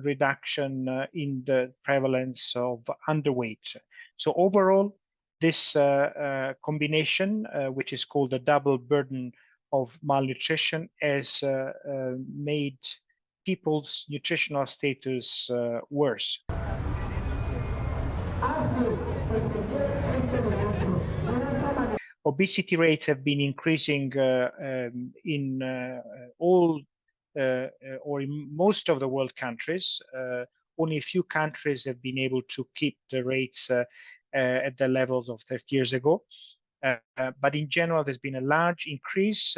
reduction in the prevalence of underweight. So overall, this combination, which is called the double burden of malnutrition, has made people's nutritional status worse. Obesity rates have been increasing in all or in most of the world countries. Only a few countries have been able to keep the rates at the levels of 30 years ago. But in general, there's been a large increase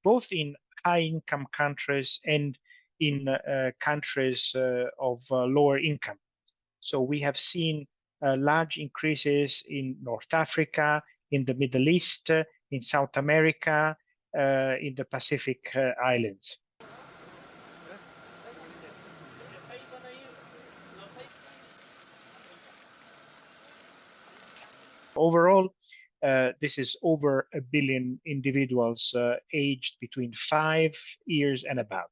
both in high-income countries and in countries of lower income. So we have seen large increases in North Africa, in the Middle East, in South America, in the Pacific Islands. Overall, this is over 1 billion individuals aged between 5 years and above.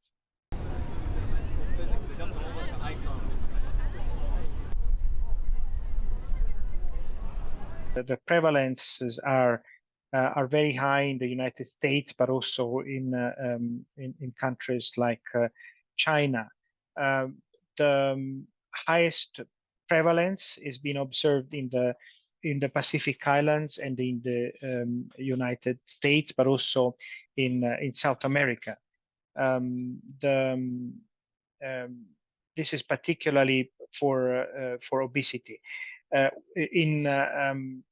The prevalences are very high in the United States, but also in countries like China. The highest prevalence is being observed in the Pacific Islands and in the United States, but also in South America. This is particularly for obesity. In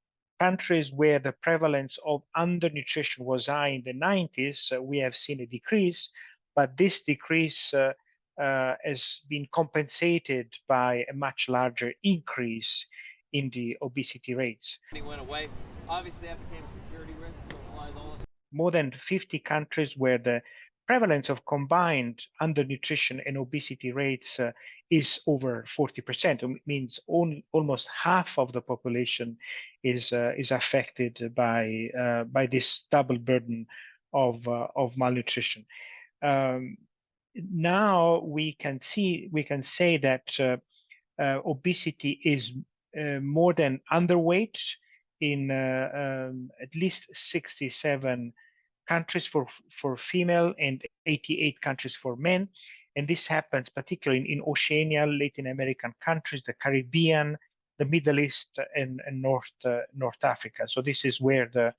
countries where the prevalence of undernutrition was high in the 90s, we have seen a decrease, but this decrease has been compensated by a much larger increase in the obesity rates. Went away. Obviously, that became a security risk, so it applies all. More than 50 countries where the prevalence of combined undernutrition and obesity rates is over 40%. It means almost half of the population is affected by this double burden of malnutrition. Now we can say that obesity is more than underweight in at least 67 countries for female and 88 countries for men. And this happens particularly in Oceania, Latin American countries, the Caribbean, the Middle East, and North Africa. So this is where the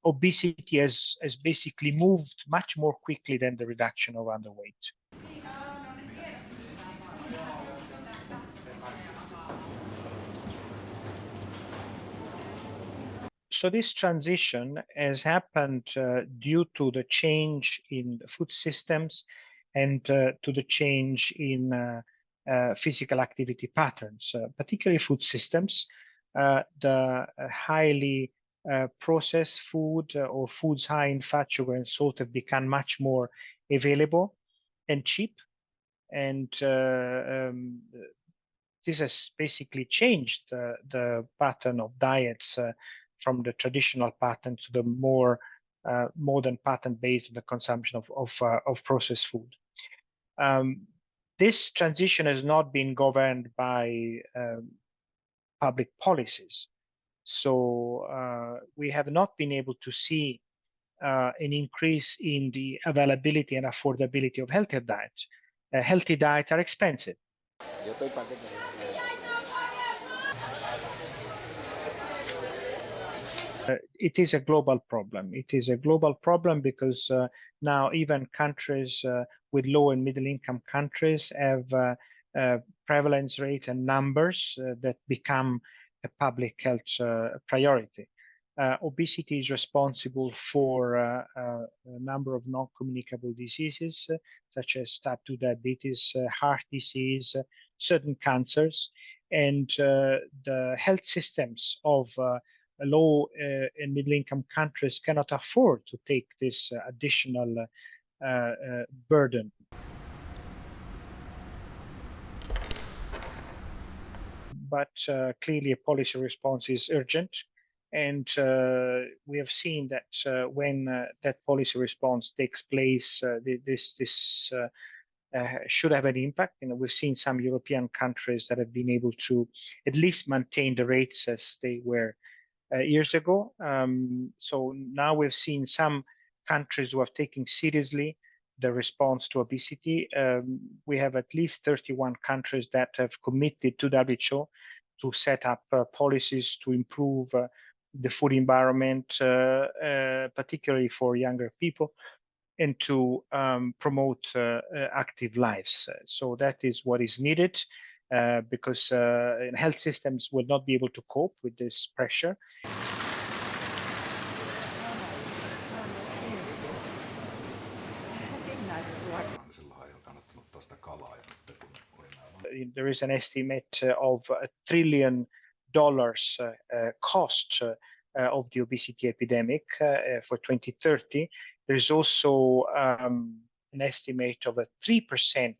obesity has basically moved much more quickly than the reduction of underweight. So this transition has happened due to the change in food systems and to the change in physical activity patterns, particularly food systems. The highly processed food or foods high in fat, sugar, and salt have become much more available and cheap. And this has basically changed the pattern of diets from the traditional pattern to the more modern pattern based on the consumption of processed food. This transition has not been governed by public policies. So we have not been able to see an increase in the availability and affordability of healthier diets. Healthy diets are expensive. It is a global problem. It is a global problem because now even countries with low and middle income countries have prevalence rate and numbers that become a public health priority. Obesity is responsible for a number of non-communicable diseases, such as type 2 diabetes, heart disease, certain cancers, and the health systems of low and middle income countries cannot afford to take this additional burden. But clearly a policy response is urgent. And we have seen that when that policy response takes place, this should have an impact. We've seen some European countries that have been able to at least maintain the rates as they were years ago. So now we've seen some countries who have taken seriously the response to obesity. We have at least 31 countries that have committed to WHO to set up policies to improve the food environment, particularly for younger people, and to promote active lives. So that is what is needed because health systems will not be able to cope with this pressure. There is an estimate of $1 trillion cost of the obesity epidemic for 2030. There is also an estimate of a 3%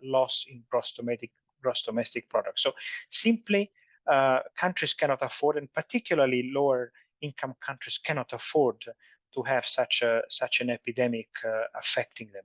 loss in gross domestic product. So simply, countries cannot afford, and particularly lower income countries cannot afford to have such an epidemic affecting them.